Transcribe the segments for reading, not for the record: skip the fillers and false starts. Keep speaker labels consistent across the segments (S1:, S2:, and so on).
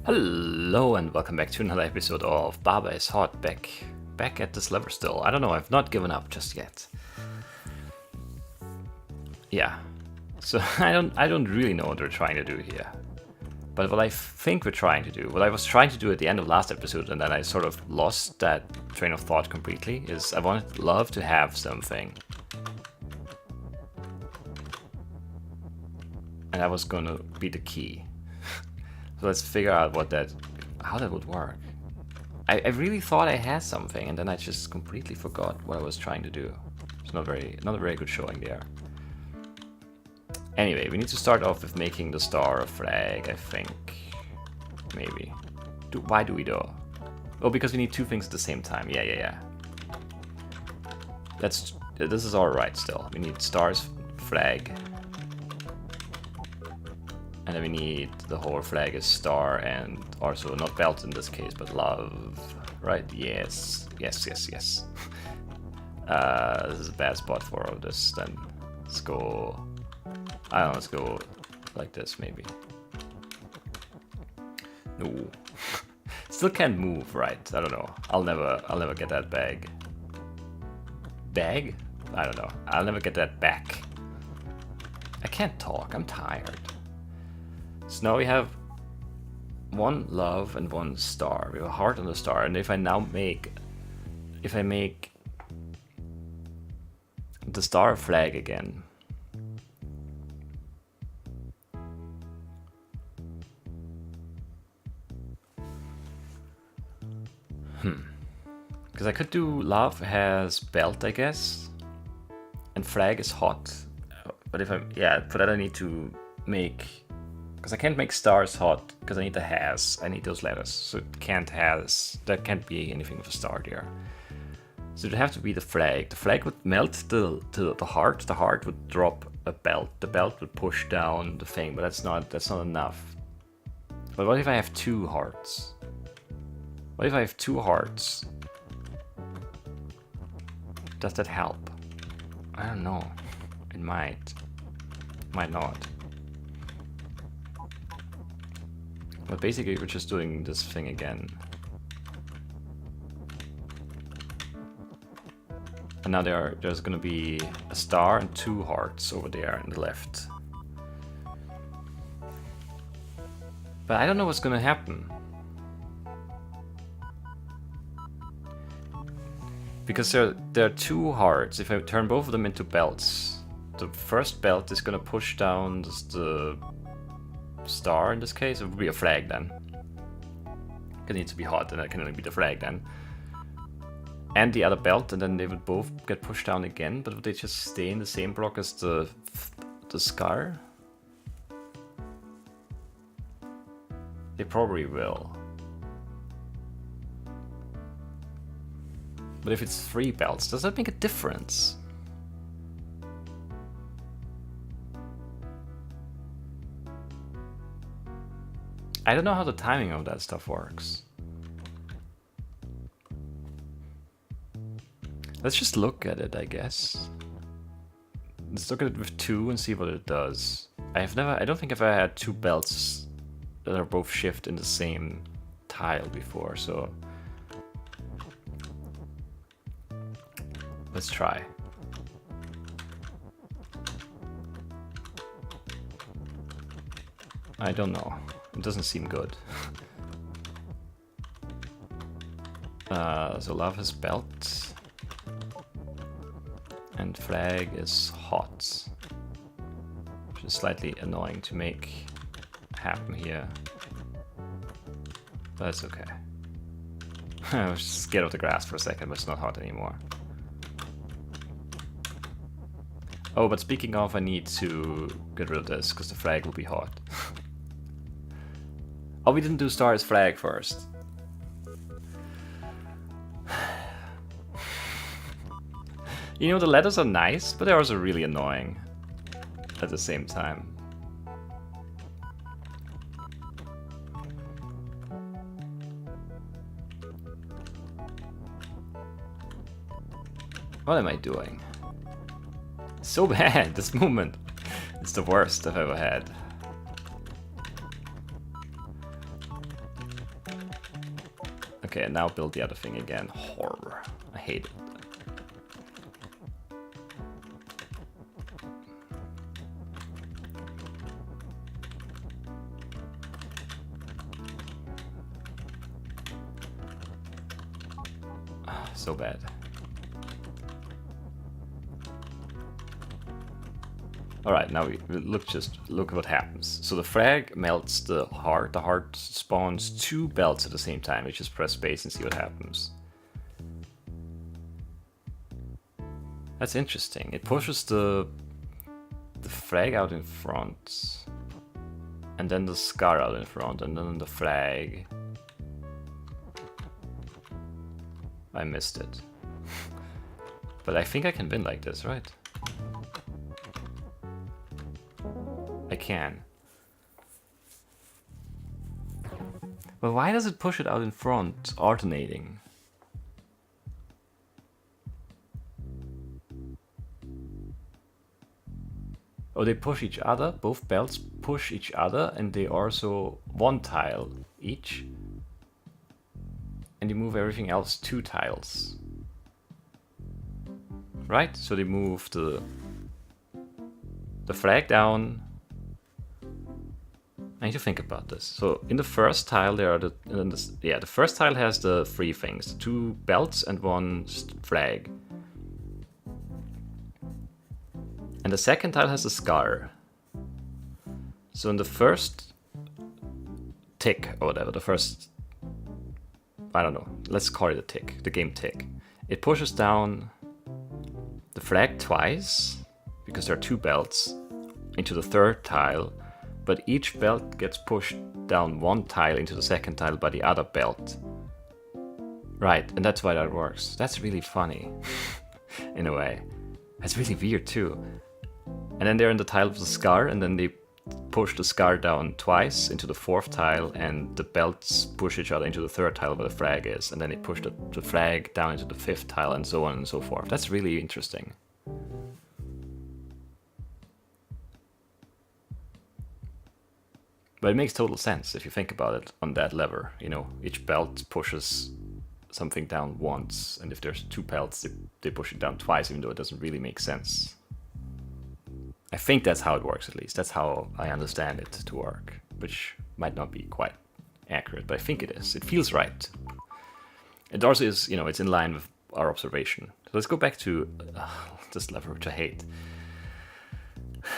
S1: Hello and welcome back to another episode of Baba is Hot. Back at this lever still. I don't know, I've not given up just yet. Yeah. So I don't really know what we're trying to do here. But what I think we're trying to do, what I was trying to do at the end of last episode and then I sort of lost that train of thought completely, is I wanted love to have something. And that was gonna be the key. So let's figure out how that would work. I really thought I had something, and then I just completely forgot what I was trying to do. It's not a very good showing there. Anyway, we need to start off with making the star a flag, I think. Maybe. Why do we though? Oh, because we need two things at the same time. Yeah. This is alright still. We need stars, flag. And then we need the whole flag is star and also not belt in this case, but love. Right? Yes. This is a bad spot for all this. Then let's go. I don't know, let's go like this maybe. No. Still can't move, right? I don't know. I'll never get that bag. Bag? I don't know. I'll never get that back. I can't talk, I'm tired. So now we have one love and one star. We have a heart and a star, and if I make the star a flag again. Because I could do love has belt, I guess, and flag is hot. But for that I need to make. Because I can't make stars hot, because I need the has. I need those letters, so it can't there can't be anything with a star there. So it would have to be the flag. The flag would melt the heart. The heart would drop a belt. The belt would push down the thing, but that's not enough. But what if I have two hearts? What if I have two hearts? Does that help? I don't know. It might. Might not. But basically we're just doing this thing again. And now there's gonna be a star and two hearts over there on the left. But I don't know what's gonna happen. Because there are two hearts. If I turn both of them into belts, the first belt is gonna push down the star in this case. It would be a flag then. It needs to be hot, and that can only be the flag then. And the other belt, and then they would both get pushed down again, but would they just stay in the same block as the scar? They probably will. But if it's three belts, does that make a difference? I don't know how the timing of that stuff works. Let's just look at it, I guess. Let's look at it with two and see what it does. I don't think I've ever had two belts that are both shift in the same tile before, so let's try. I don't know. It doesn't seem good. So love is belt. And flag is hot. Which is slightly annoying to make happen here. But it's okay. I was just scared of the grass for a second, but it's not hot anymore. Oh, but speaking of, I need to get rid of this, because the flag will be hot. Oh, we didn't do star's flag first. You know, the letters are nice, but they're also really annoying at the same time. What am I doing? So bad, this movement. It's the worst I've ever had. Okay, now build the other thing again. Horror. I hate it. So bad. Alright, now we look what happens. So the frag melts the heart spawns 2 belts at the same time. You just press space and see what happens. That's interesting. It pushes the frag out in front, and then the scar out in front, and then the flag. I missed it. But I think I can win like this, right? I can. But why does it push it out in front, alternating? Oh, they push each other, both belts push each other, and they also 1 tile each. And you move everything else 2 tiles. Right? So they move the flag down. I need to think about this. So in the first tile there are the first tile has the 3 things, 2 belts and 1 flag. And the second tile has a scar. So in the first tick or whatever, the first, I don't know, let's call it a tick, the game tick. It pushes down the flag twice, because there are 2 belts, into the third tile, but each belt gets pushed down 1 tile into the second tile by the other belt. Right, and that's why that works. That's really funny, in a way. That's really weird too. And then they're in the tile of the scar, and then they push the scar down twice into the 4th tile, and the belts push each other into the 3rd tile where the flag is, and then they push the flag down into the 5th tile, and so on and so forth. That's really interesting. But it makes total sense if you think about it on that lever. You know, each belt pushes something down once, and if there's 2 belts, they push it down twice, even though it doesn't really make sense. I think that's how it works, at least. That's how I understand it to work, which might not be quite accurate, but I think it is. It feels right. It also is, you know, it's in line with our observation. So let's go back to this lever, which I hate.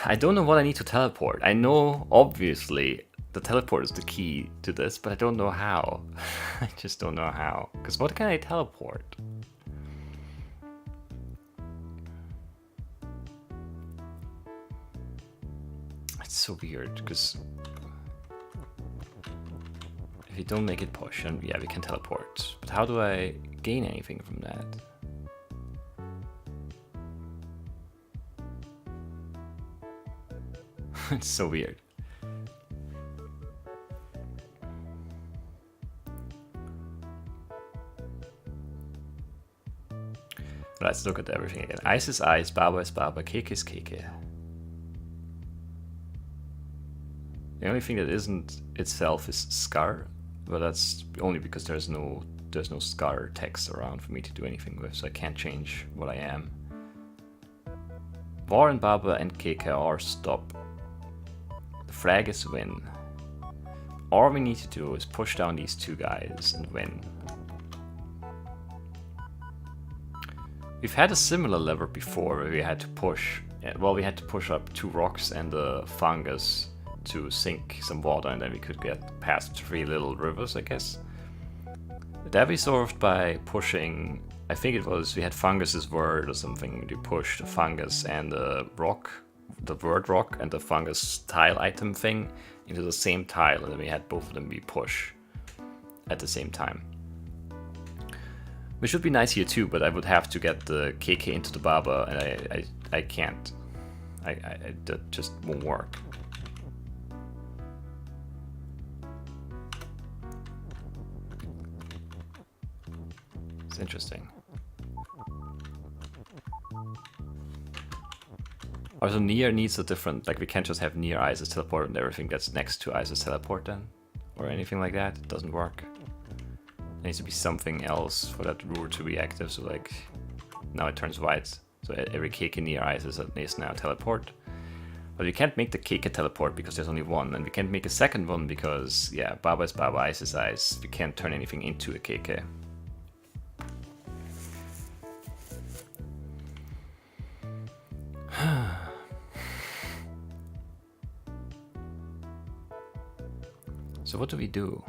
S1: I don't know what I need to teleport. I know, obviously, the teleport is the key to this, but I don't know how. I just don't know how. Because what can I teleport? It's so weird, because if you don't make it push, and yeah, we can teleport. But how do I gain anything from that? It's so weird. Let's look at everything again. Ice is ice, baba is baba, cake is cake. The only thing that isn't itself is scar, but that's only because there's no scar text around for me to do anything with, so I can't change what I am. Var and baba and kk are stop. The flag is win. All we need to do is push down these 2 guys and win. We've had a similar lever before where we had to push, well, we had to push up 2 rocks and a fungus to sink some water, and then we could get past 3 little rivers, I guess. That we solved by pushing, I think it was, we had Fungus's word or something. You push the fungus and the rock, the word rock and the fungus tile item thing into the same tile, and then we had both of them be push at the same time. Which would be nice here too, but I would have to get the KK into the Baba, and I can't. That just won't work. It's interesting. Also, near needs a different, like we can't just have near Isis teleport and everything that's next to Isis teleport then, or anything like that. It doesn't work. There needs to be something else for that rule to be active, so like now it turns white. So every Keike near ice is now teleport. But we can't make the Keike teleport because there's only one, and we can't make a second one because, yeah, Baba is Baba, Ice is Ice. We can't turn anything into a Keike. So what do we do?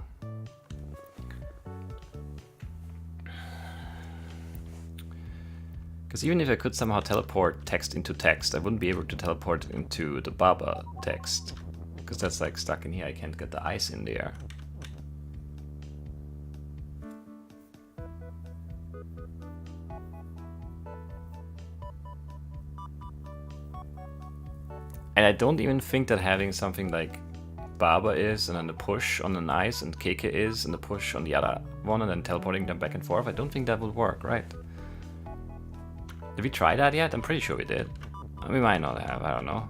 S1: Because even if I could somehow teleport text into text, I wouldn't be able to teleport into the Baba text. Because that's like stuck in here, I can't get the ice in there. And I don't even think that having something like Baba is, and then the push on an ice, and Keike is, and the push on the other one, and then teleporting them back and forth, I don't think that would work, right? Did we try that yet? I'm pretty sure we did. We might not have, I don't know.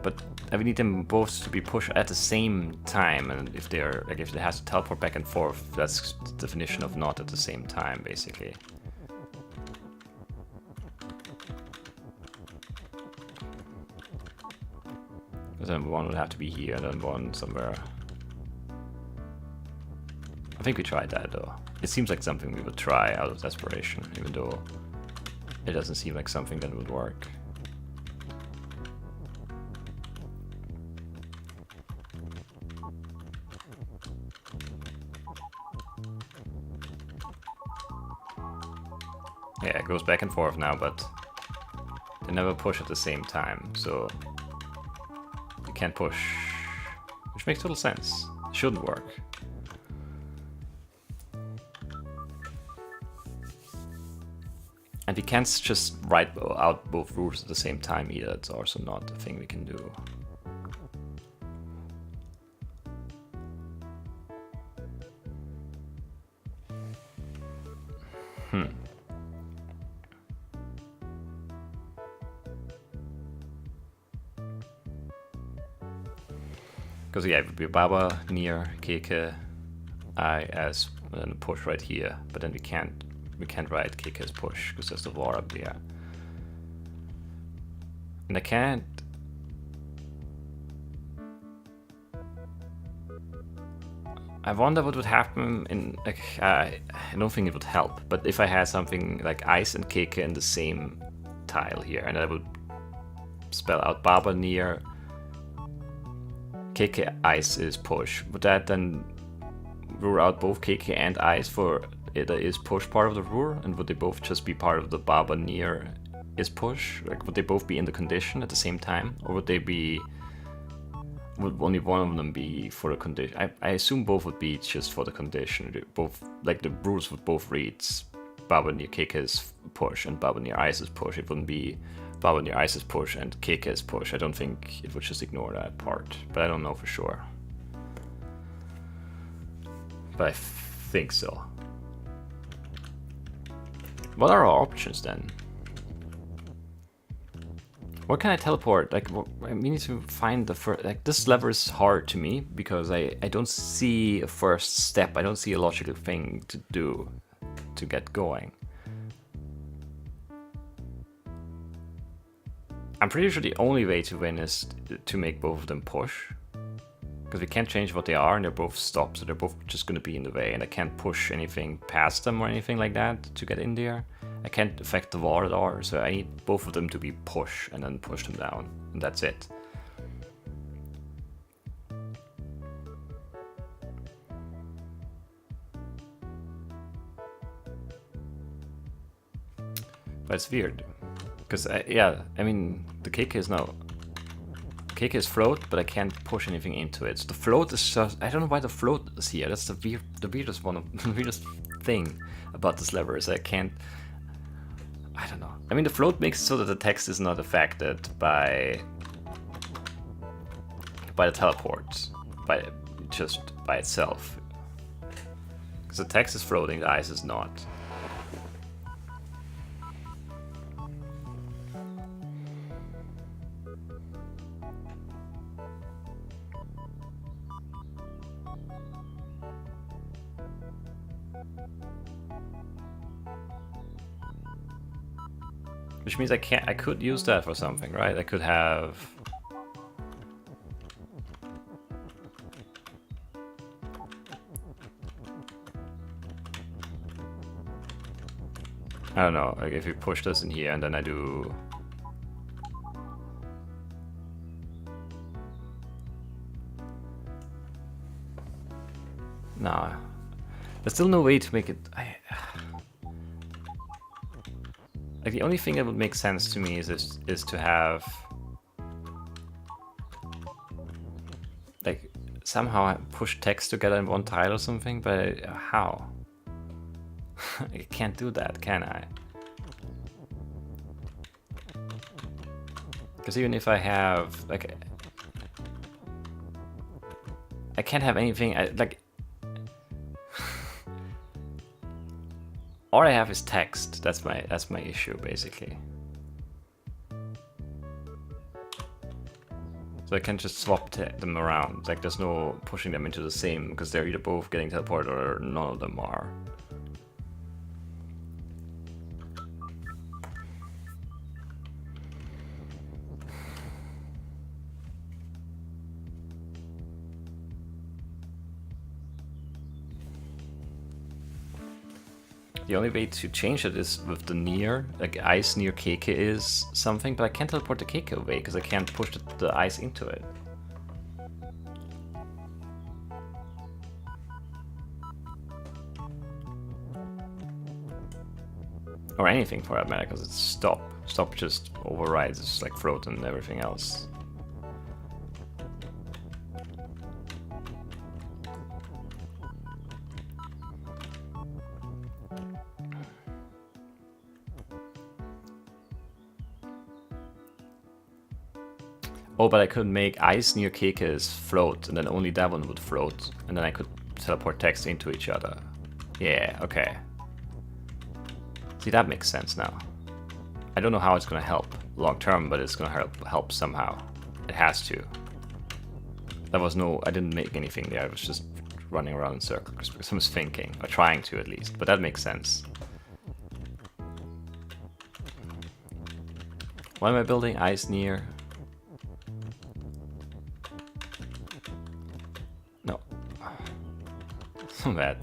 S1: But we need them both to be pushed at the same time, and if they're like if it has to teleport back and forth, that's the definition of not at the same time, basically. Because then one would have to be here, and then one somewhere. I think we tried that though. It seems like something we would try out of desperation, even though it doesn't seem like something that would work. Yeah, it goes back and forth now, but they never push at the same time, so you can't push, which makes total sense. It shouldn't work. And we can't just write out both rules at the same time either. It's also not a thing we can do. Because yeah, it would be Baba, near, Keike, I as, and then a push right here. But then we can't write Keike as push because there's the war up there. And I can't. I wonder what would happen in like I don't think it would help. But if I had something like ice and Keike in the same tile here, and I would spell out Baba near. Keike ice is push. Would that then rule out both Keike and ice for the is push part of the rule? And would they both just be part of the Baba near is push? Like, would they both be in the condition at the same time? Or would they be... would only one of them be for the condition? I assume both would be just for the condition. Both, like, the rules would both read Baba near Keike is push and Baba near ice is push. It wouldn't be Baba near ice is push and Keike is push. I don't think it would just ignore that part, but I don't know for sure. But I think so. What are our options then? What can I teleport? Like, we need to find the first. Like, this lever is hard to me because I don't see a first step. I don't see a logical thing to do to get going. I'm pretty sure the only way to win is to make both of them push. Because we can't change what they are and they're both stopped, so they're both just going to be in the way. And I can't push anything past them or anything like that to get in there. I can't affect the wall at all, so I need both of them to be push and then push them down. And that's it. But it's weird. Because, yeah, I mean, the Keike is now... Keike is float, but I can't push anything into it. So the float is just... I don't know why the float is here. That's the weirdest one, the weirdest thing about this lever is I can't... I don't know. I mean, the float makes it so that the text is not affected by the teleport, just by itself. Because the text is floating, the ice is not. Which means I could use that for something, right? I could have... I don't know, like if you push this in here and then I do... Nah. There's still no way to make it... Like the only thing that would make sense to me is to have... Like somehow push text together in one tile or something, but how? I can't do that, can I? Because even if I have, like... I can't have anything, like... All I have is text, that's my issue, basically. So I can just swap them around, like there's no pushing them into the same, because they're either both getting teleported or none of them are. The only way to change it is with the near, like ice near Keike is something, but I can't teleport the Keike away because I can't push the ice into it. Or anything for that matter, because it's stop. Stop just overrides, it's like float and everything else. Oh, but I could make ice near Keike's float, and then only that one would float, and then I could teleport text into each other. Yeah, okay. See, that makes sense now. I don't know how it's gonna help long term, but it's gonna help somehow. It has to. That was I didn't make anything there, I was just running around in circles because I was thinking, or trying to at least, but that makes sense. What am I building? Ice near... No. So bad.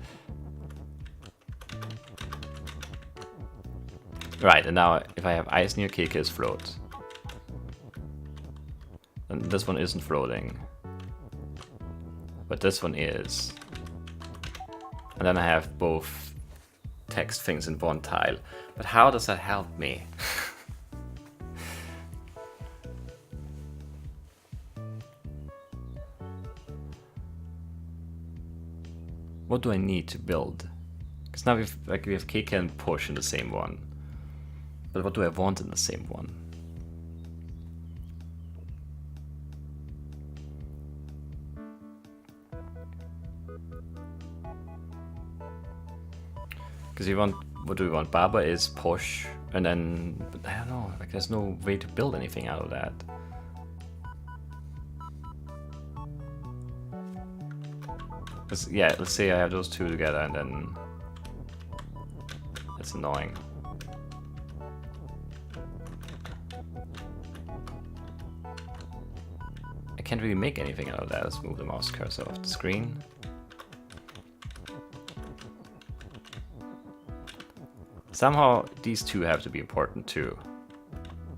S1: Right, and now if I have ice near Keike's float, then this one isn't floating, but this one is. And then I have both text things in one tile. But how does that help me? What do I need to build? Because now we have Keike and push in the same one. But what do I want in the same one? Because what do we want? Baba is push, and then, I don't know, like there's no way to build anything out of that. Yeah, let's say I have those two together and then... That's annoying. I can't really make anything out of that. Let's move the mouse cursor off the screen. Somehow these two have to be important too.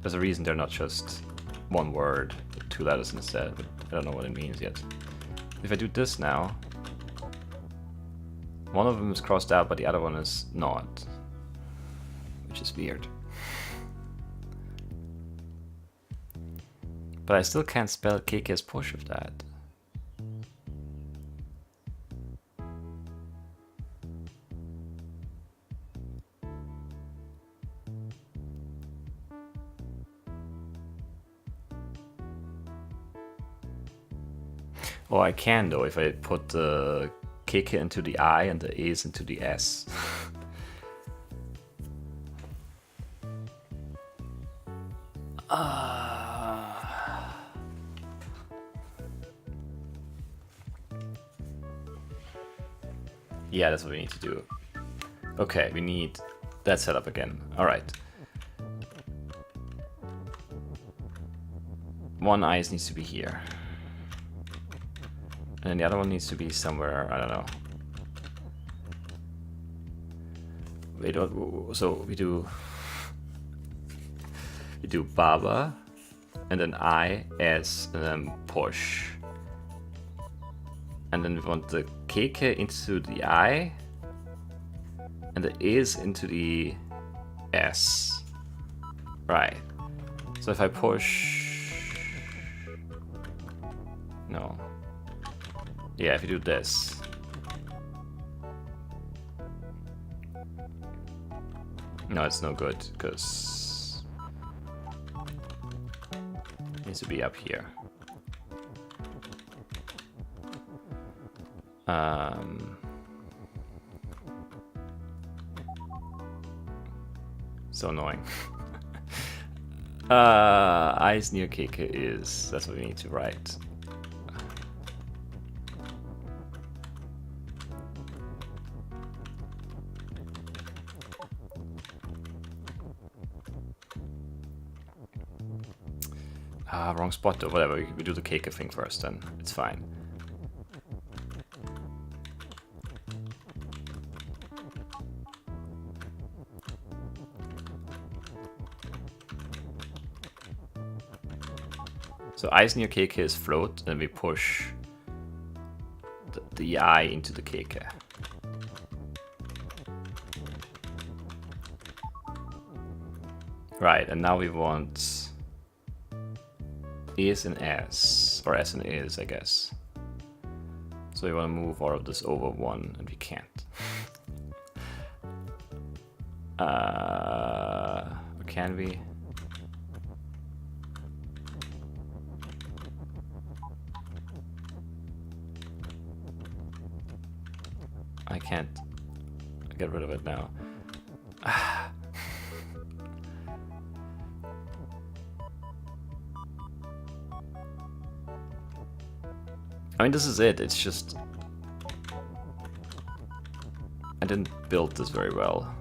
S1: There's a reason they're not just one word, two letters instead, but I don't know what it means yet. If I do this now, one of them is crossed out, but the other one is not, which is weird. But I still can't spell Keike's push with that. Oh, I can though if I put the Keike into the I and the A's into the S. Yeah, that's what we need to do. Okay, we need that setup again. Alright. one ice needs to be here. And then the other one needs to be somewhere, I don't know. Wait, so we do Baba, and then I, S, and then push. And then we want the Keke into the I, and the is into the S. Right. So if I push... No. Yeah, if you do this. No, it's no good, because it needs to be up here. So annoying. Eyes near Keke is, that's what we need to write. Wrong spot though, whatever, we do the Keke thing first then, it's fine. So eyes near Keke is float, and we push the I into the Keke. Right, and now we want is and S, or S and is, I guess. So we want to move all of this over one, and we can't. Or can we? I can't get rid of it now. I mean, this is it. It's just... I didn't build this very well.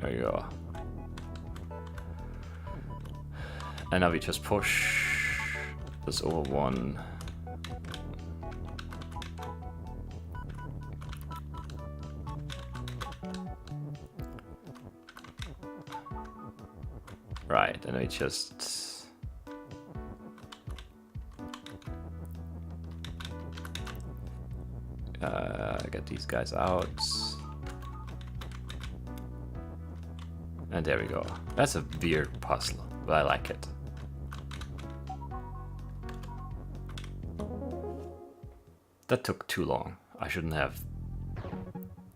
S1: There you go. And now we just push this over one. Right, and we just... get these guys out. And there we go. That's a weird puzzle, but I like it. That took too long. I shouldn't have...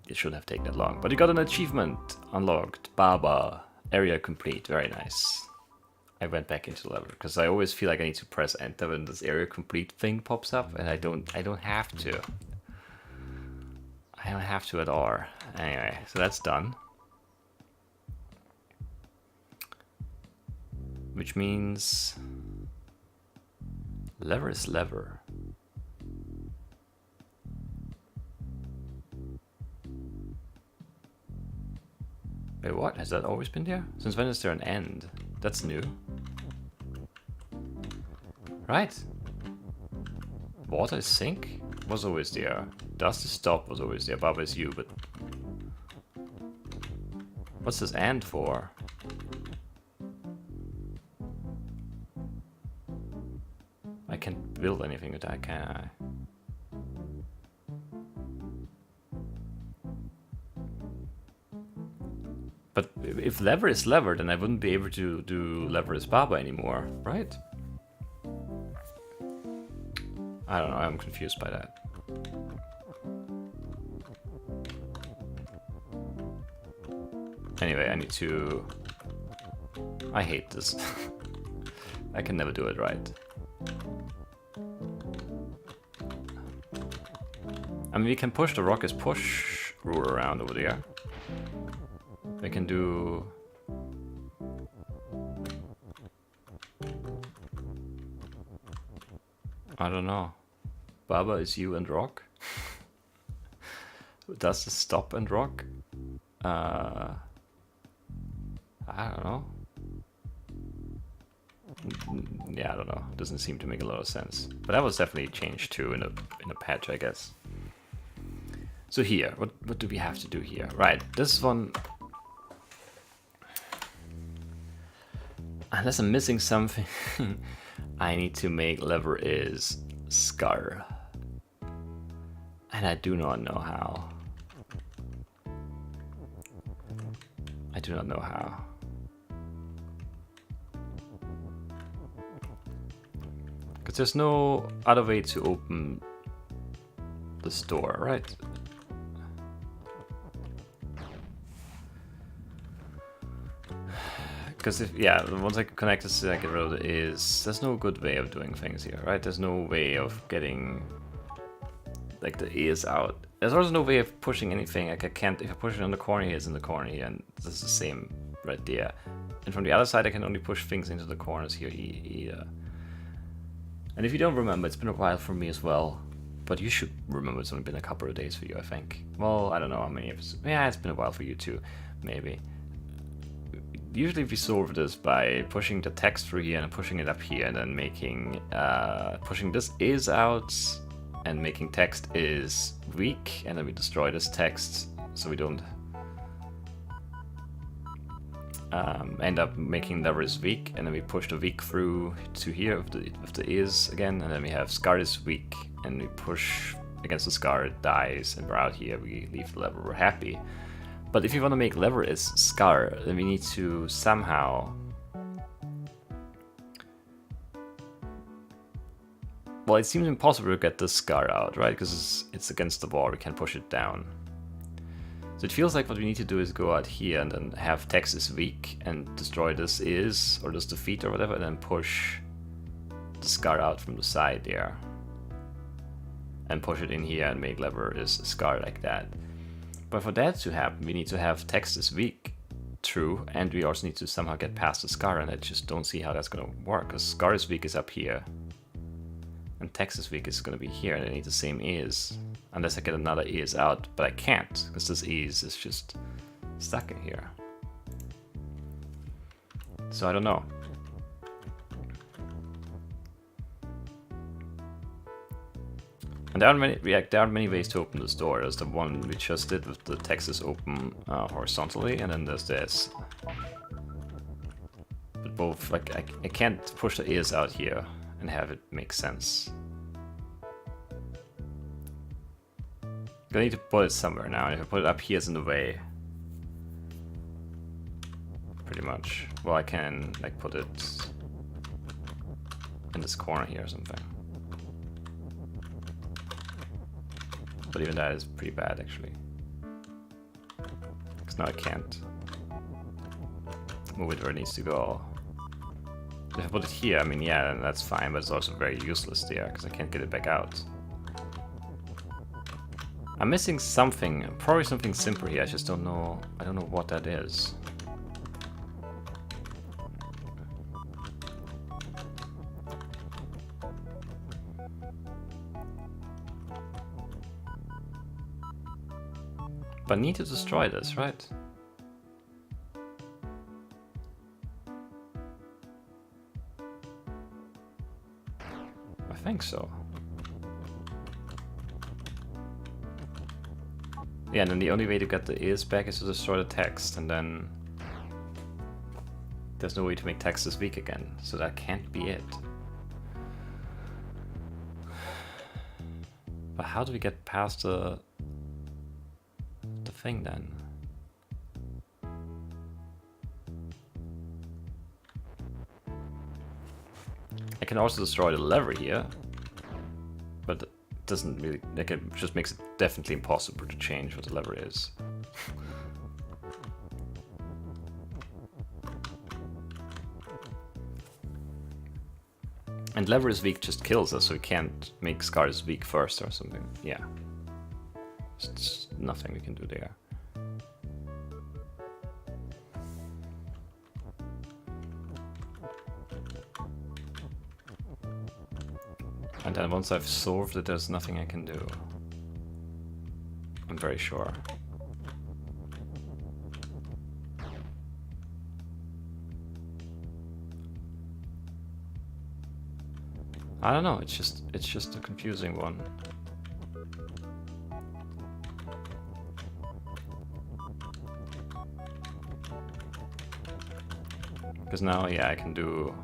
S1: It shouldn't have taken that long. But you got an achievement unlocked. Baba. Area complete. Very nice. I went back into the level because I always feel like I need to press enter when this area complete thing pops up, and I don't have to. I don't have to at all. Anyway, so that's done. Which means lever is lever. Wait, what? Has that always been there? Since when is there an end? That's new. Right. Water is sink? Was always there. Dust is stop was always there. Baba is you, but... What's this and for? I can't build anything with that, can I? But if lever is lever, then I wouldn't be able to do lever is Baba anymore, right? I don't know, I'm confused by that. Anyway, I need to... I hate this. I can never do it right. I mean, we can push the rock as push rule around over there. We can do... I don't know. Baba is you and rock? Does this stop and rock? I don't know. Yeah, I don't know. Doesn't seem to make a lot of sense. But that was definitely changed too in a patch, I guess. So here, what do we have to do here? Right, this one. Unless I'm missing something, I need to make lever is scar. And I do not know how. I do not know how. Because there's no other way to open this door, right? Because if, yeah, once I connect this second road is, there's no good way of doing things here, right? There's no way of getting, like, the ears out. There's also no way of pushing anything. Like, I can't, if I push it on the corner here, it's in the corner here, and this is the same right there. And from the other side, I can only push things into the corners here either. And if you don't remember, it's been a while for me as well. But you should remember it's only been a couple of days for you, I think. Well, I don't know how many episodes. Yeah, it's been a while for you too, maybe. Usually we solve this by pushing the text through here and pushing it up here and then making, pushing this is out and making text is weak, and then we destroy this text so we don't end up making lever is weak, and then we push the weak through to here with the is again, and then we have scar is weak, and we push against the scar, it dies, and we're out here, we leave the lever, we're happy. But if you want to make lever is scar, then we need to somehow... Well, it seems impossible to get this scar out, right? Because it's against the wall, we can't push it down. So it feels like what we need to do is go out here and then have text is weak and destroy this is, or this defeat or whatever, and then push the scar out from the side there. And push it in here and make lever is scar like that. But for that to happen, we need to have text is weak, true, and we also need to somehow get past the scar, and I just don't see how that's gonna work, because scar is weak is up here. And text is weak is gonna be here, and I need the same is. Unless I get another is out, but I can't, because this is just stuck in here. So I don't know. And there are many ways to open this door. There's the one we just did with the text is open horizontally, and then there's this. But both, like, I can't push the ears out here and have it make sense. I need to put it somewhere now, and if I put it up here, it's in the way. Pretty much. Well, I can, like, put it in this corner here or something. But even that is pretty bad, actually. Because now I can't move it where it needs to go. If I put it here, I mean, yeah, then that's fine, but it's also very useless there, because I can't get it back out. I'm missing something, probably something simple here, I just don't know, I don't know what that is. But I need to destroy this, right? I think so. Yeah, and then the only way to get the is back is to destroy the text, and then there's no way to make text this weak again, so that can't be it. But how do we get past the thing then? I can also destroy the lever here, but it doesn't really, like, it just makes it definitely impossible to change what the lever is. And lever is weak just kills us, so we can't make scars weak first or something. Yeah. It's nothing we can do there. And then once I've solved it, there's nothing I can do. I'm very sure. I don't know, it's just a confusing one. Because now, yeah, I can do...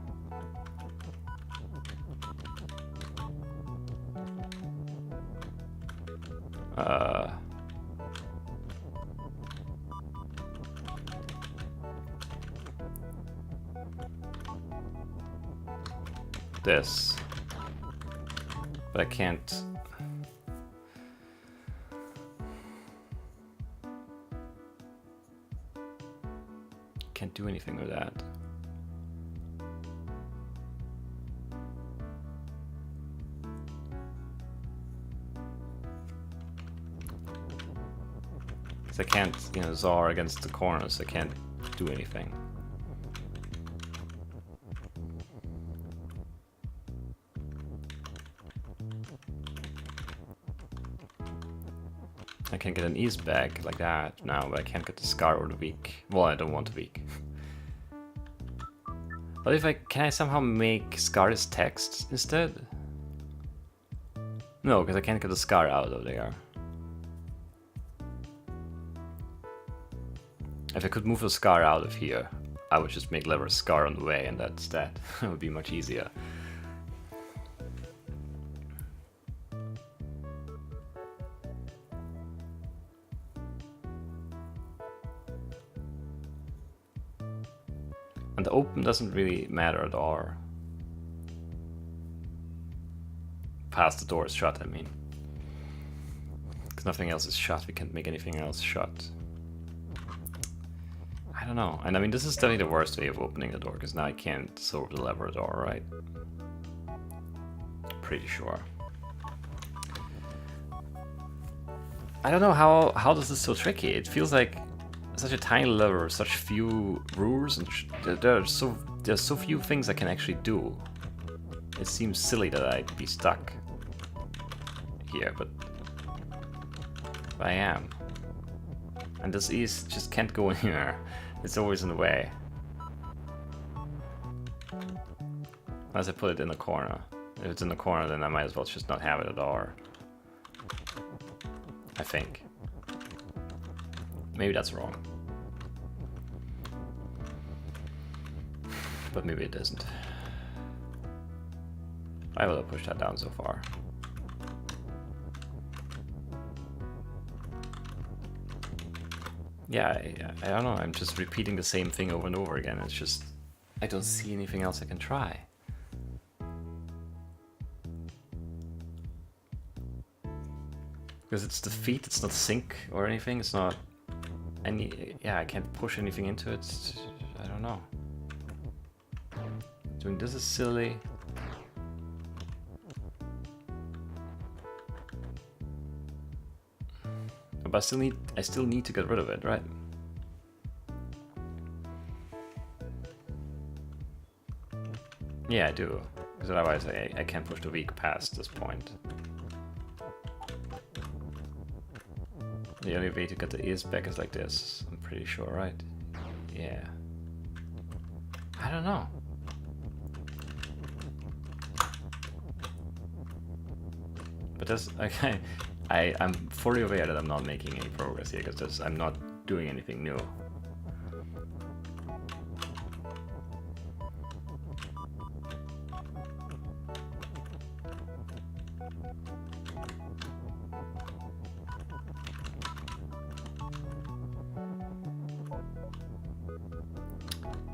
S1: this. But I can't... Can't do anything with that. I can't, you know, Czar against the corners, I can't do anything. I can get an ease back like that now, but I can't get the Scar or the weak. Well, I don't want the weak. But if can I somehow make Scar as text instead? No, because I can't get the Scar out of there. If I could move the Scar out of here, I would just make lever Scar on the way, and that's that. It would be much easier. And the open doesn't really matter at all. Past the door is shut, I mean. Because nothing else is shut, we can't make anything else shut. I don't know. And I mean, this is definitely the worst way of opening the door, because now I can't solve the lever door, right? Pretty sure. I don't know how this is so tricky. It feels like such a tiny lever, such few rules, and there's so few things I can actually do. It seems silly that I'd be stuck here, but I am. And this ease just can't go anywhere. It's always in the way. Unless I put it in the corner. If it's in the corner, then I might as well just not have it at all. I think. Maybe that's wrong. But maybe it isn't. I will have pushed that down so far. Yeah, I don't know, I'm just repeating the same thing over and over again. It's just, I don't see anything else I can try. Because it's the feet, it's not sink or anything, it's not any, yeah, I can't push anything into it, I don't know. Doing this is silly. But I still need to get rid of it, right? Yeah, I do. Because otherwise I can't push the weak past this point. The only way to get the ears back is like this, I'm pretty sure, right? Yeah. I don't know. But that's, okay. I'm fully aware that I'm not making any progress here, because I'm not doing anything new.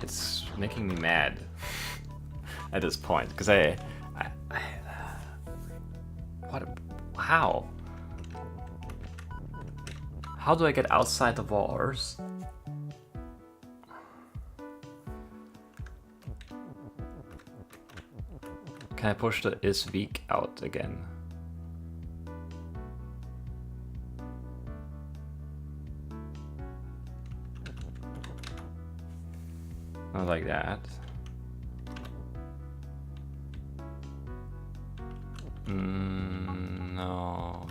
S1: It's making me mad at this point, because how? How do I get outside the walls? Can I push the is weak out again? Not like that. No.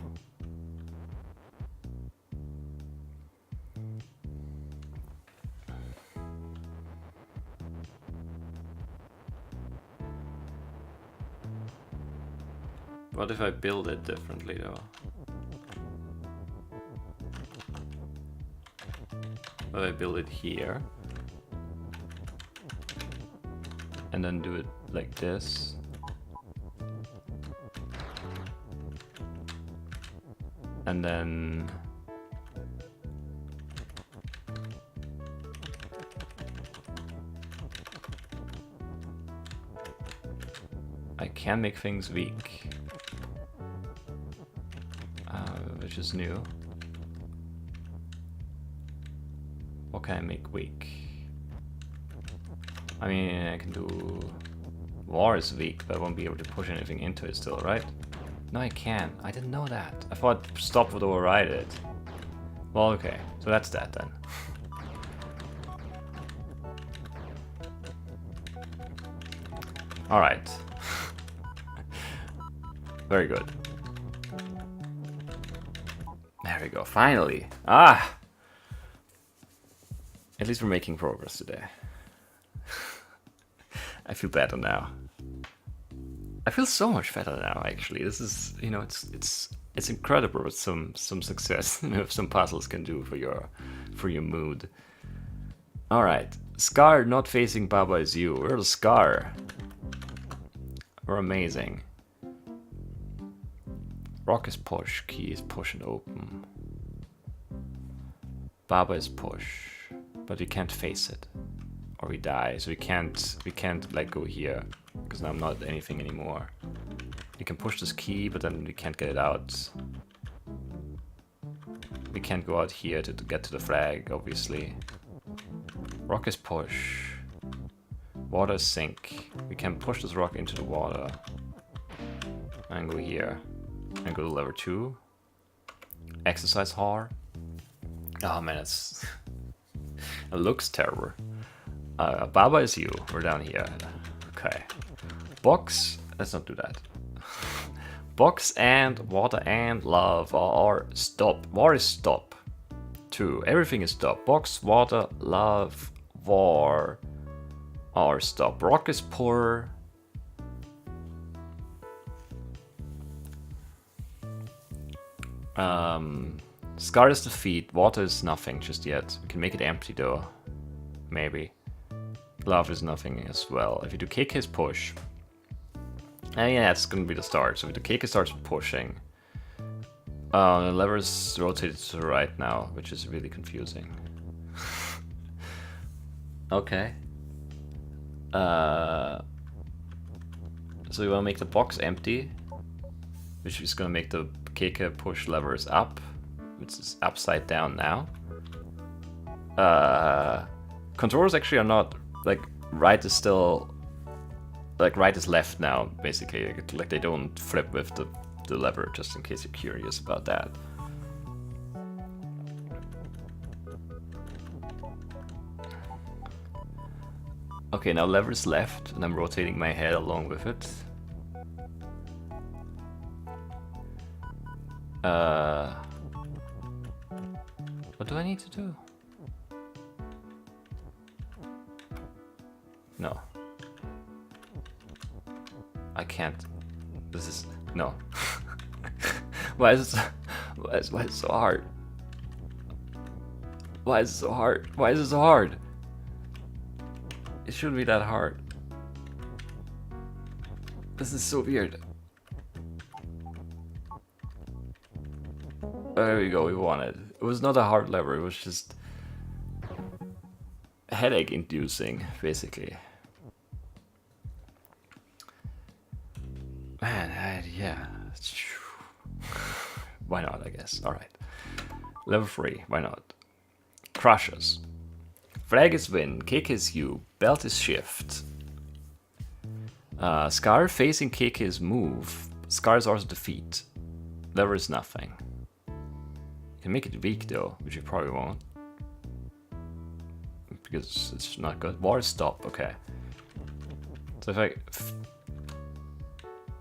S1: What if I build it differently though? What if I build it here? And then do it like this? And then... I can make things weak. Which is new. What can I make weak? I mean, I can do... War is weak, but I won't be able to push anything into it still, right? No, I can. I didn't know that. I thought stop would override it. Well, okay. So that's that then. Alright. Very good. There we go. Finally. Ah! At least we're making progress today. I feel better now. I feel so much better now, actually. This is, you know, it's incredible what some success some puzzles can do for your mood. All right, Scar not facing Baba is you. We're the Scar. We're amazing. Rock is push, key is push and open. Baba is push, but we can't face it, or we die. So we can't like go here. Because now I'm not anything anymore. You can push this key, but then we can't get it out. We can't go out here to get to the flag, obviously. Rock is push. Water is sink. We can push this rock into the water. And go here. And go to lever 2. Exercise hard. Oh man, it looks terrible. Baba is you. We're down here. Okay. Box. Let's not do that. Box and water and love are stop. War is stop. 2. Everything is stop. Box, water, love, war are stop. Rock is poor. Scar is defeat. Water is nothing just yet. We can make it empty though. Maybe. Love is nothing as well. If you do KK is push. And yeah, it's gonna be the start. So if the KK starts pushing. The lever is rotated to the right now, which is really confusing. Okay. So we wanna make the box empty. Which is gonna make the KK push levers up. Which is upside down now. Controllers actually are not... Like, right is still... Like, right is left now, basically. Like, they don't flip with the lever, just in case you're curious about that. Okay, now lever's left, and I'm rotating my head along with it. What do I need to do? No. I can't. This is... No. Why is it so hard? Why is it so hard? Why is it so hard? It shouldn't be that hard. This is so weird. There we go, we won it. It was not a hard lever, it was just headache inducing, basically. Man, yeah. Why not, I guess. Alright. Level 3, why not? Crushes. Flag is win, kick is you, belt is shift. Scar facing kick is move. Scar is also defeat. Lever is nothing. You can make it weak though, which you probably won't. Because it's not good. War is stop, okay. So if I...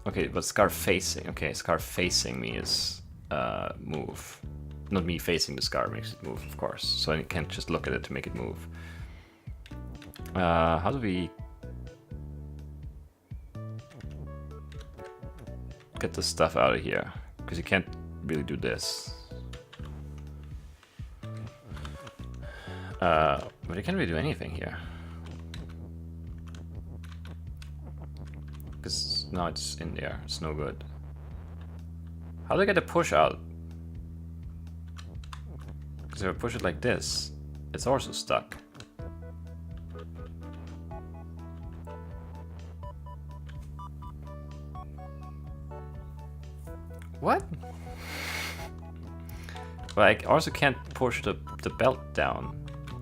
S1: Okay, but Scar facing. Okay, Scar facing me is move. Not me facing the Scar makes it move, of course. So I can't just look at it to make it move. How do we... get the stuff out of here, because you can't really do this. But you can't really do anything here. Because now it's in there, it's no good. How do I get the push out? Because if I push it like this, it's also stuck. What? But I also can't push the belt down.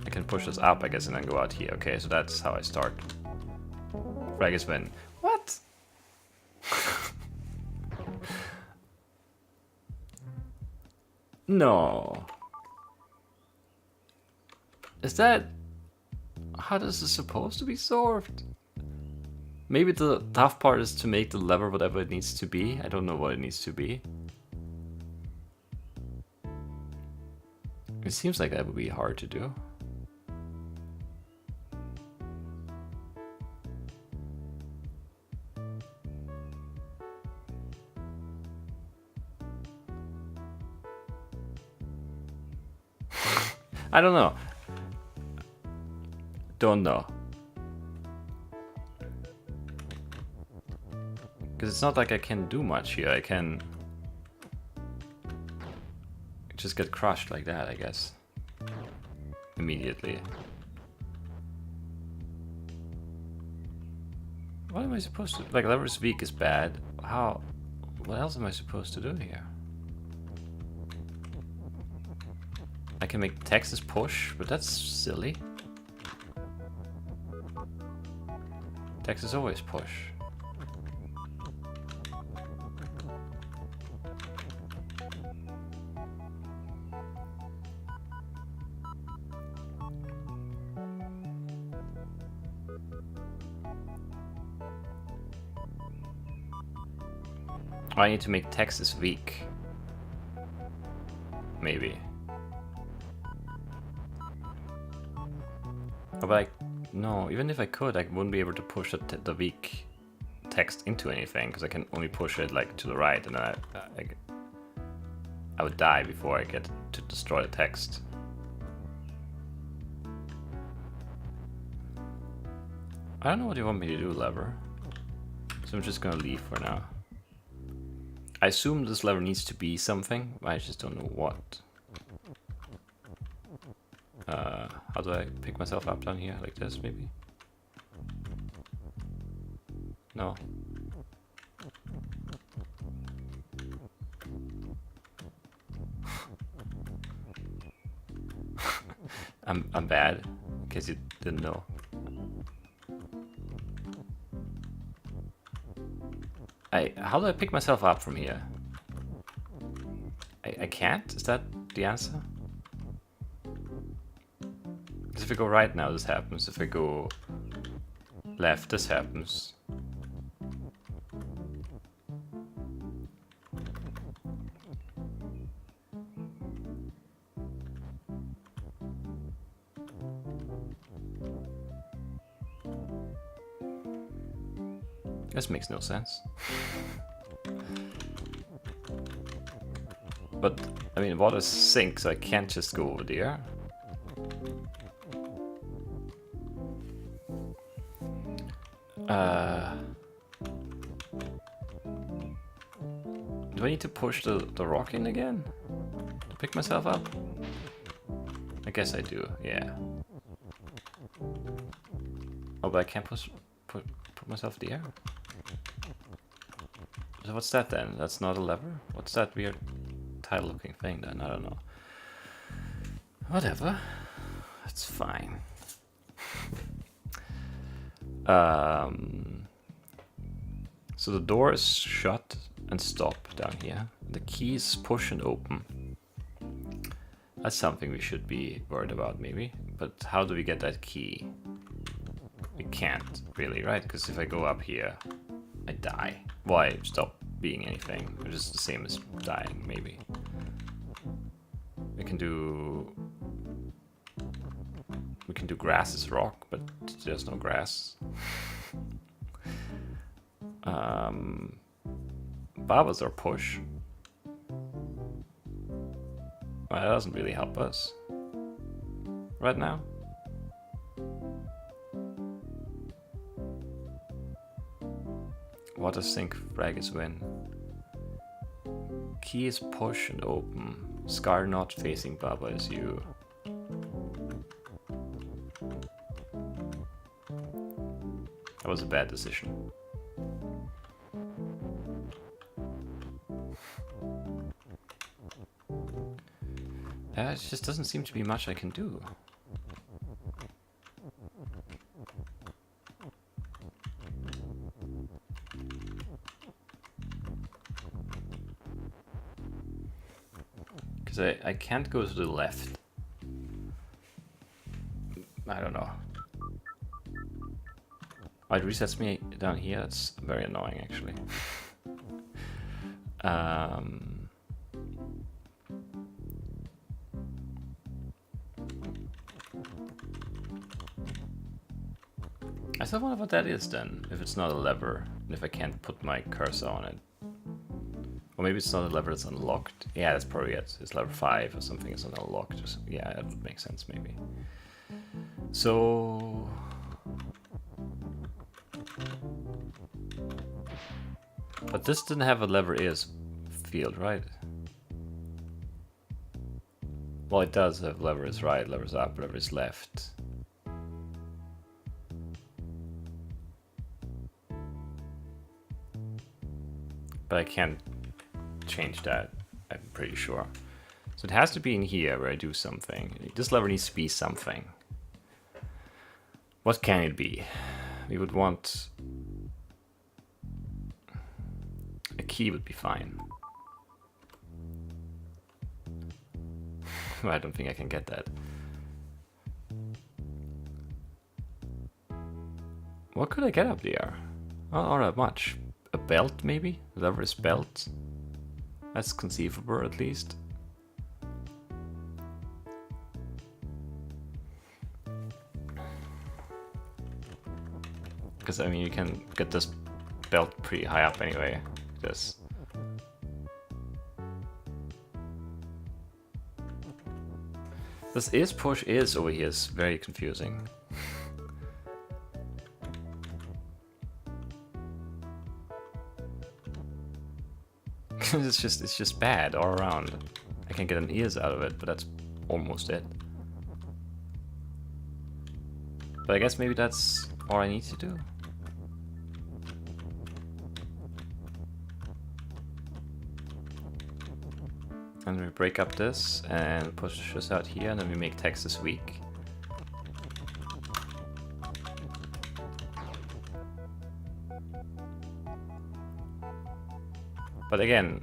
S1: I can push this up, I guess, and then go out here. Okay, so that's how I start. Frag is when... What? No. Is that... How this is supposed to be solved? Maybe the tough part is to make the lever whatever it needs to be. I don't know what it needs to be. It seems like that would be hard to do. I don't know. Don't know. Because it's not like I can do much here. I can just get crushed like that, I guess. Immediately. What am I supposed to... Like, lever's weak is bad. How... What else am I supposed to do here? I can make Texas push, but that's silly. Texas always push. I need to make Texas weak. Maybe. But like, no, even if I could, I wouldn't be able to push the weak text into anything, because I can only push it like to the right, and then I would die before I get to destroy the text. I don't know what you want me to do, lever. So I'm just gonna leave for now. I assume this lever needs to be something, I just don't know what. How do I pick myself up down here? Like this, maybe? No. I'm bad, in case you didn't know. How do I pick myself up from here? I can't? Is that the answer? Because if I go right now, this happens. If I go left, this happens. This makes no sense. But, I mean, water sinks, so I can't just go over there. Do I need to push the rock in again to pick myself up? I guess I do, yeah. Oh, but I can't put myself there? So what's that then? That's not a lever? What's that weird tile looking thing then? I don't know. Whatever. It's fine. So the door is shut and stop down here. The key is push and open. That's something we should be worried about maybe. But how do we get that key? We can't really, right? Because if I go up here, I die. Well, I stop being anything, which is the same as dying, maybe. We can do grass as rock, but there's no grass. Barbers or push. Well, that doesn't really help us right now. Water sink, frag is win. Key is push and open. Scar not facing Baba is you. That was a bad decision. It just doesn't seem to be much I can do. Because I can't go to the left. I don't know. Oh, it resets me down here. That's very annoying, actually. I still wonder what that is then, if it's not a lever, and if I can't put my cursor on it. Or maybe it's not a lever that's unlocked. Yeah, that's probably it. It's lever 5 or something is unlocked. Yeah, that would make sense maybe. So... But this didn't have a lever is field, right? Well, it does have lever is right, lever is up, lever is left. But I can't change that, I'm pretty sure. So it has to be in here where I do something. This lever needs to be something. What can it be? We would want... A key would be fine. I don't think I can get that. What could I get up there? Not that much. A belt, maybe? Lever is belt. That's conceivable, at least. Because, I mean, you can get this belt pretty high up anyway. This. This is push is over here is very confusing. it's just bad all around. I can get an ears out of it, but that's almost it. But I guess maybe that's all I need to do. And we break up this and push this out here, and then we make Texas weak. But again,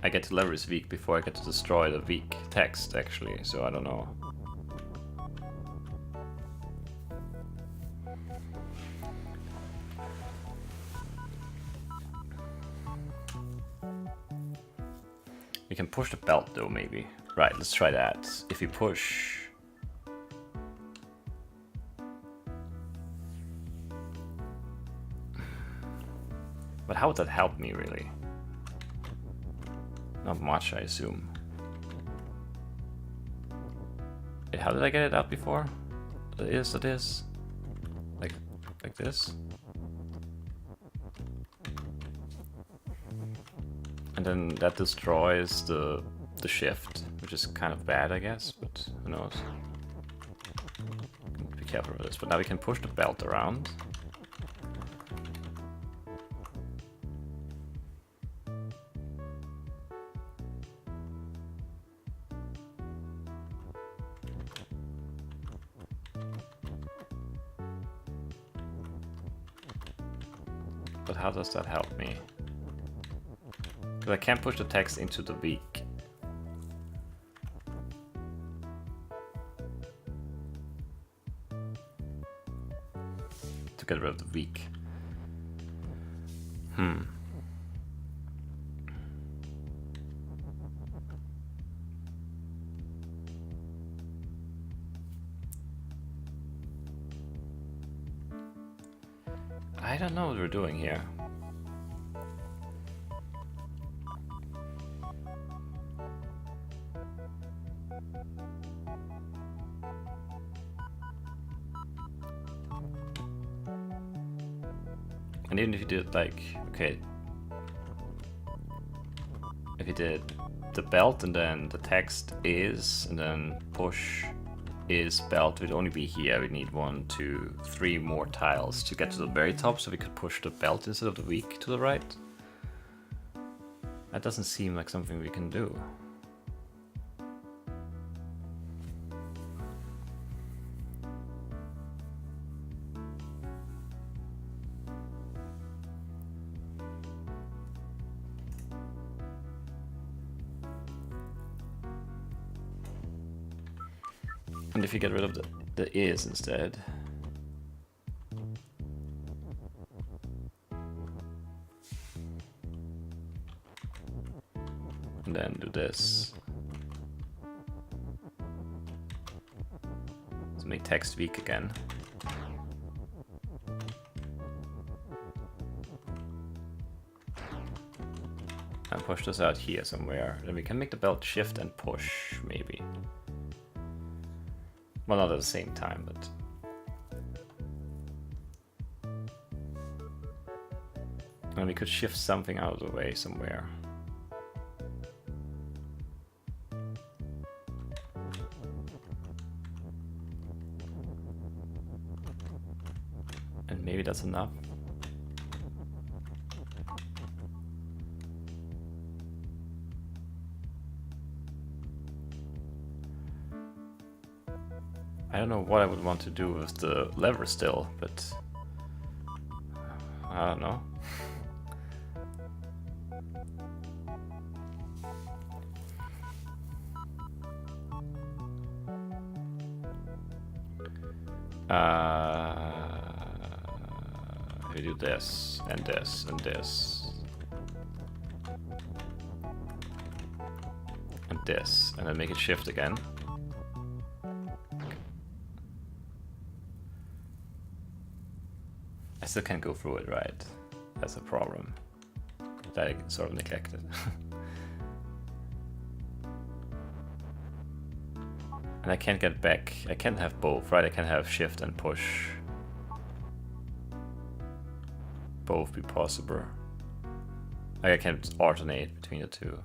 S1: I get to leverage weak before I get to destroy the weak text, actually, so I don't know. We can push the belt though, maybe. Right, let's try that. If we push... But how would that help me, really? Not much, I assume. Wait, how did I get it out before? It is. Like this? And then that destroys the shift, which is kind of bad, I guess, but who knows. Be careful with this. But now we can push the belt around. But how does that help me? Because I can't push the text into the weak. To get rid of the weak. I don't know what we're doing here. And even if you did like, okay, if you did the belt and then the text is, and then push is belt, would only be here. We need 1, 2, 3 more tiles to get to the very top, so we could push the belt instead of the weak to the right. That doesn't seem like something we can do. And if you get rid of the is instead. And then do this. Let's make text weak again. And push this out here somewhere. Then we can make the belt shift and push, maybe. Well, not at the same time, but... And we could shift something out of the way somewhere. And maybe that's enough. I don't know what I would want to do with the lever still, but I don't know. We do this and this and this and this, and then make it shift again. I still can't go through it, right? That's a problem that I sort of neglected. And I can't get back. I can't have both, right? I can have shift and push. Both be possible. Like I can't alternate between the two.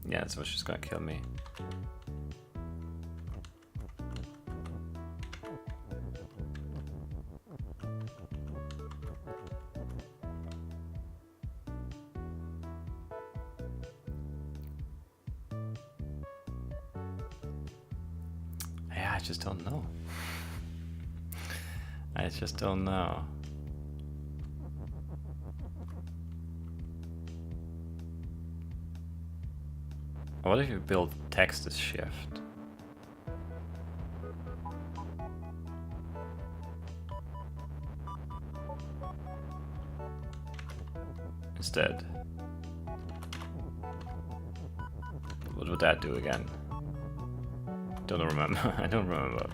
S1: Yeah, that's what's just gonna kill me. Yeah, I just don't know. I just don't know. What if you build text as shift? Instead. What would that do again? Don't remember. I don't remember.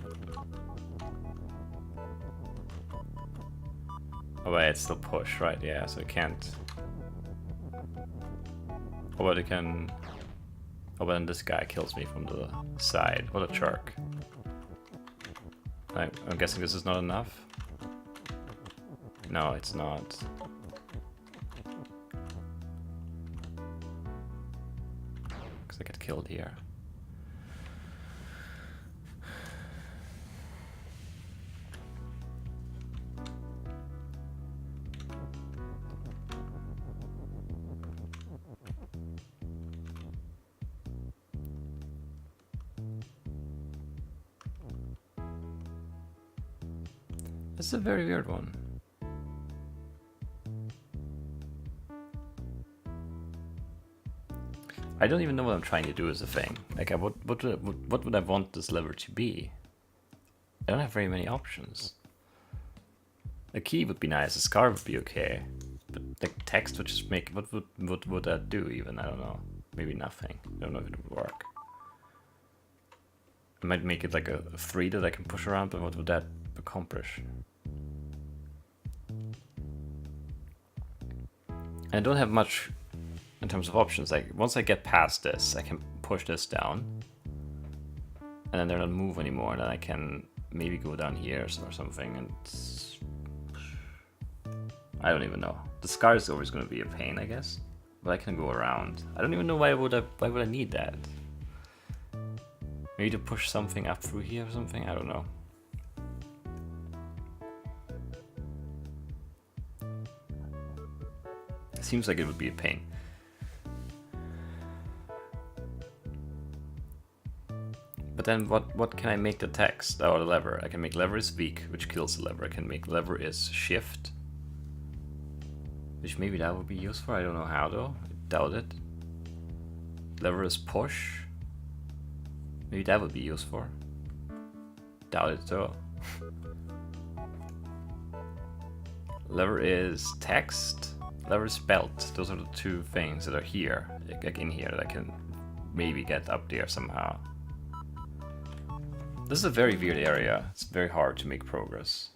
S1: Oh wait, it's still push, right? Yeah, so it can't. Oh, but it can. Oh, but then this guy kills me from the side. What a jerk. I'm guessing this is not enough? No, it's not. Because I get killed here. This is a very weird one. I don't even know what I'm trying to do is the thing. Like, what would I want this lever to be? I don't have very many options. A key would be nice, a scar would be okay. But like text would just make, what would that do even? I don't know. Maybe nothing. I don't know if it would work. I might make it like a 3 that I can push around, but what would that accomplish? I don't have much in terms of options. Like once I get past this, I can push this down, and then they're not move anymore. And then I can maybe go down here or something. And I don't even know. The scar is always going to be a pain, I guess. But I can go around. I don't even know why would I need that. Maybe to push something up through here or something. I don't know. It seems like it would be a pain. But then what can I make the text or the lever? I can make lever is weak, which kills the lever. I can make lever is shift, which maybe that would be useful. I don't know how though. I doubt it. Lever is push. Maybe that would be useful. Doubt it though. Lever is text. Lever is belt. Those are the two things that are here, like in here, that I can maybe get up there somehow. This is a very weird area. It's very hard to make progress.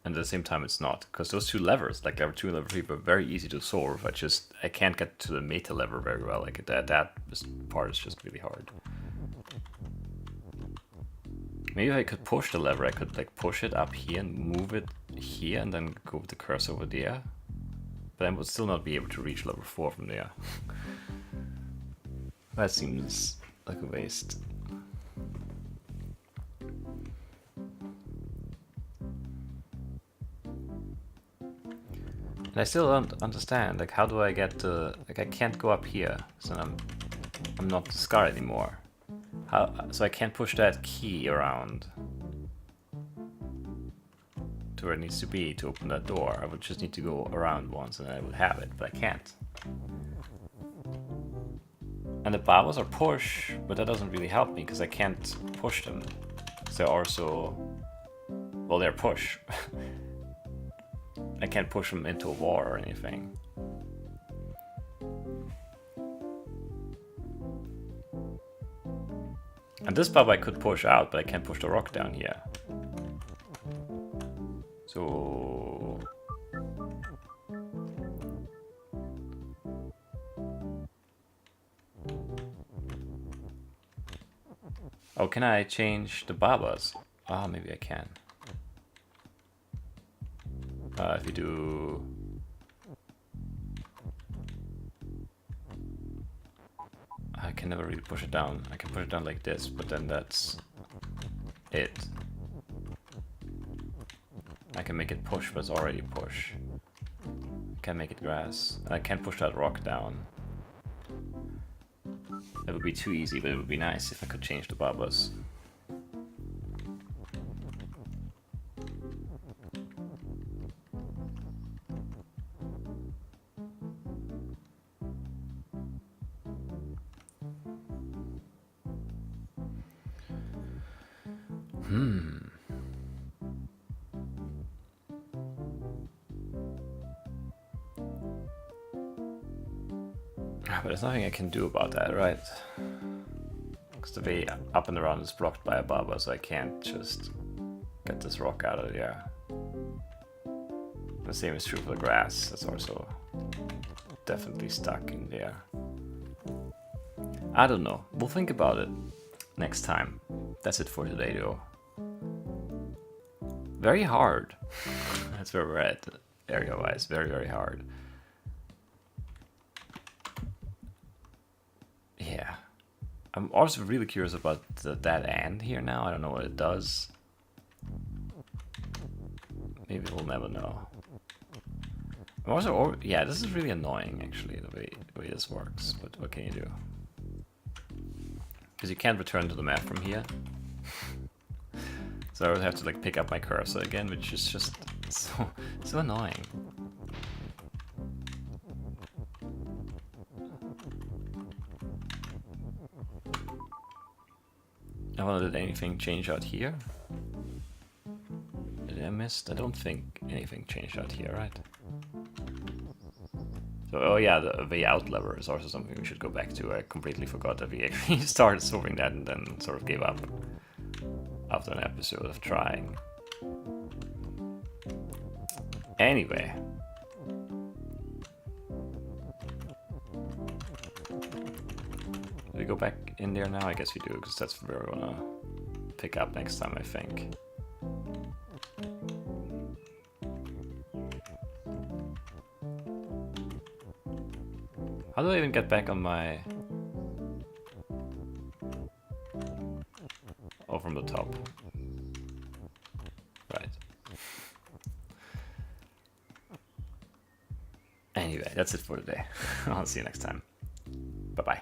S1: And at the same time it's not, because those two levers, like lever 2 and lever 3, are very easy to solve. I can't get to the meta lever very well. Like that part is just really hard. Maybe if I could push the lever, I could like push it up here and move it here and then go with the cursor over there. But I would still not be able to reach lever 4 from there. That seems like a waste. And I still don't understand, like how do I get to, like I can't go up here, so I'm not the scar anymore. So I can't push that key around to where it needs to be to open that door. I would just need to go around once and I would have it, but I can't. And the barbers are push, but that doesn't really help me because I can't push them. So they're also, well, they're push. I can't push them into a wall or anything. And this bub I could push out, but I can't push the rock down here. So... oh, can I change the babas? Ah, maybe I can. If you do... I can never really push it down. I can push it down like this, but then that's it. I can make it push, but it's already push. I can make it grass. I can't push that rock down. That would be too easy, but it would be nice if I could change the babas. But there's nothing I can do about that, right? Because the way up and around is blocked by a baba, so I can't just get this rock out of there. The same is true for the grass, that's also definitely stuck in there. I don't know, we'll think about it next time. That's it for today though. Very hard. That's where we're at, area-wise, very, very hard. Yeah. I'm also really curious about that and here now. I don't know what it does. Maybe we'll never know. I'm also, yeah, this is really annoying actually, the way this works, but what can you do? Because you can't return to the map from here. So I would have to like pick up my cursor again, which is just so annoying. Well, did anything change out here? Did I miss? I don't think anything changed out here, right? So, oh yeah, the way out lever is also something we should go back to. I completely forgot that we actually started solving that and then sort of gave up after an episode of trying. Anyway. Do we go back in there now? I guess we do, because that's where we're gonna pick up next time, I think. How do I even get back on my... Oh, from the top. Right. Anyway, that's it for today. I'll see you next time. Bye-bye.